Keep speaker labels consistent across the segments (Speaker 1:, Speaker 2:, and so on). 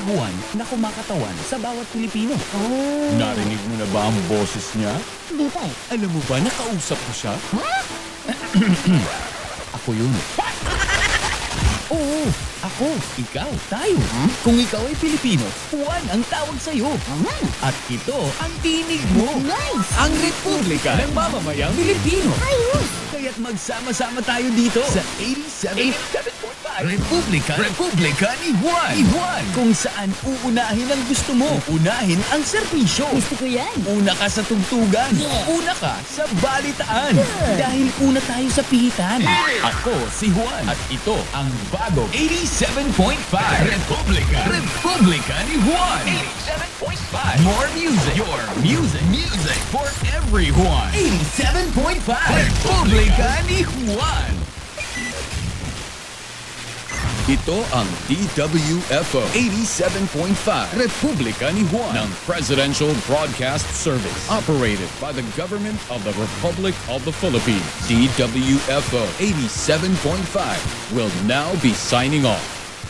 Speaker 1: Juan na kumakatawan sa bawat Pilipino.
Speaker 2: Oh.
Speaker 1: Narinig mo na ba ang boses niya?
Speaker 2: Hindi pa eh.
Speaker 1: Alam mo ba nakausap ko siya? Ako yun. Oo, ako, ikaw, tayo. Kung ikaw ay Pilipino, Juan ang tawag sa'yo. At ito ang tinig mo.
Speaker 2: Nice!
Speaker 1: Ang Republika ng Mamamayang Pilipino.
Speaker 2: Ayos!
Speaker 1: Kaya't magsama-sama tayo dito sa 87.5 Republika ni Juan. Kung saan uunahin ang gusto mo. Unahin ang serbisyo.
Speaker 2: Gusto ko yan.
Speaker 1: Una ka sa tugtugan.
Speaker 2: Yeah.
Speaker 1: Una ka sa balitaan.
Speaker 2: Good.
Speaker 1: Dahil una tayo sa pihitan. Ako si Juan. At ito ang bagong 87.5 Republika ni Juan. 87.5 More music. Your music for everyone. 87.5 Republika ni Juan. Ito ang DWFO 87.5 Republika ni Juan ng Presidential Broadcast Service operated by the Government of the Republic of the Philippines. DWFO 87.5 will now be signing off.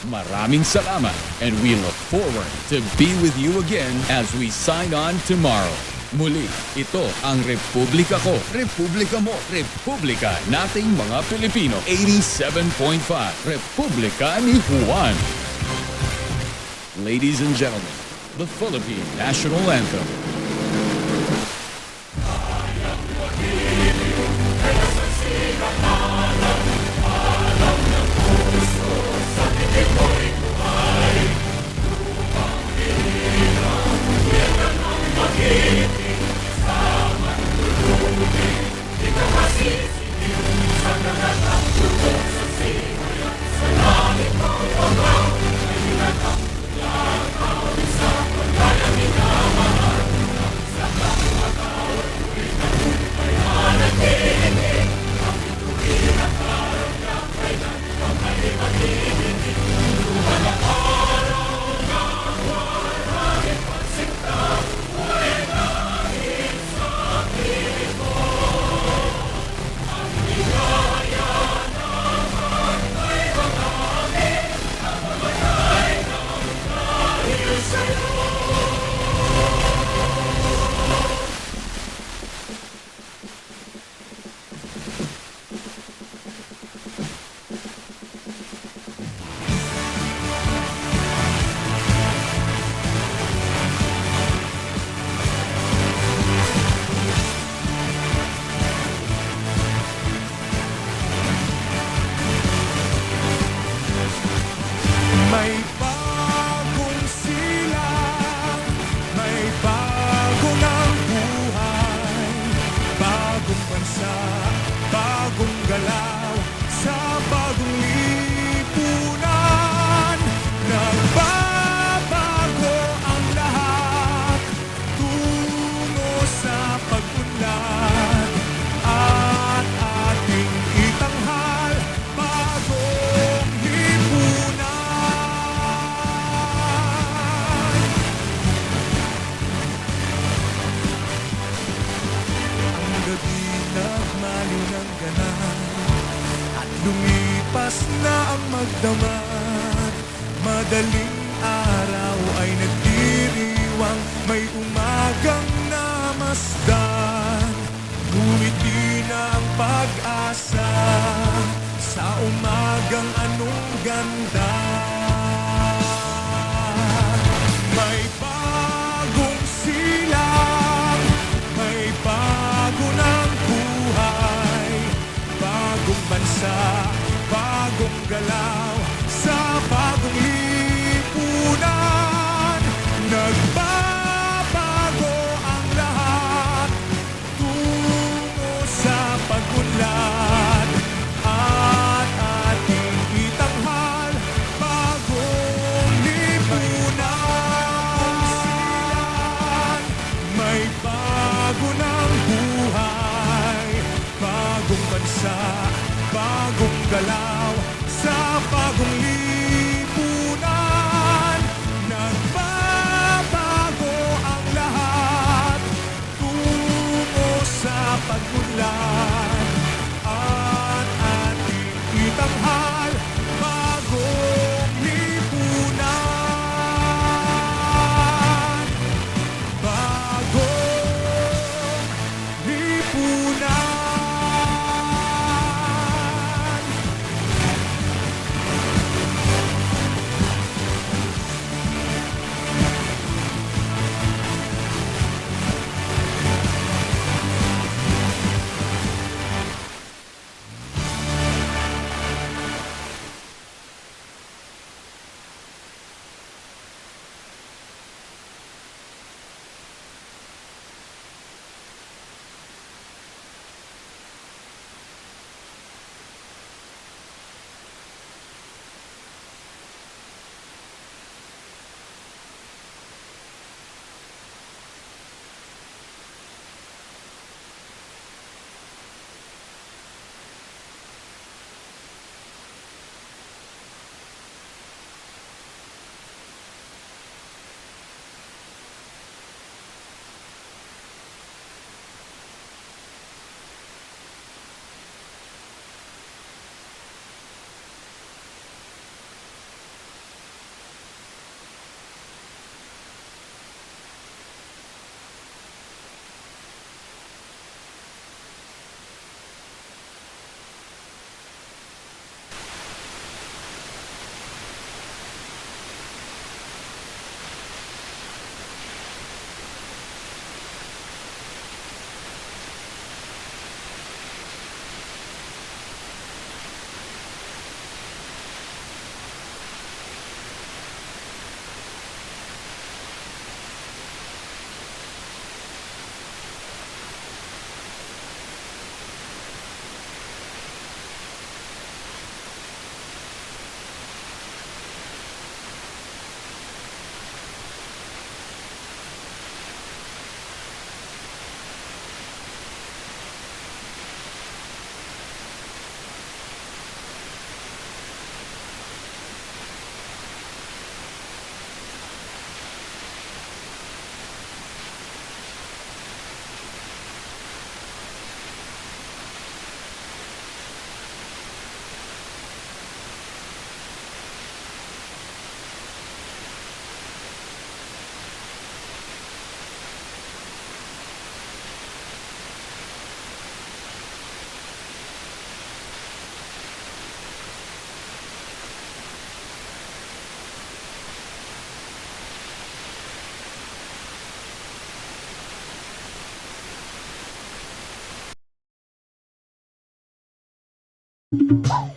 Speaker 1: Maraming salamat and we look forward to be with you again as we sign on tomorrow. Muli, ito ang Republika ko, Republika mo, Republika nating mga Pilipino. 87.5 Republika ni Juan. Ladies and gentlemen, the Philippine National Anthem.
Speaker 3: May bagong silang, may bago ng buhay, bagong bansa, bagong galaw, sa bagong lipunan. Nagbabago ang lahat, tungo sa pag-unlad, at ating itanghal, bagong lipunan. Ang gabi nagmaliw ng ganap at lumipas na ang magdamag. Madaling araw ay nagdiriwang, may umagang namasdan. Ngumiti na ang pag-asa sa umagang anong ganda. May bagong silang, may bago ng buhay, bagong bansa, bagong galaw, sa bagong lipunan. Nagbabago ang lahat, tungo sa pag-unlad, at ating lahat.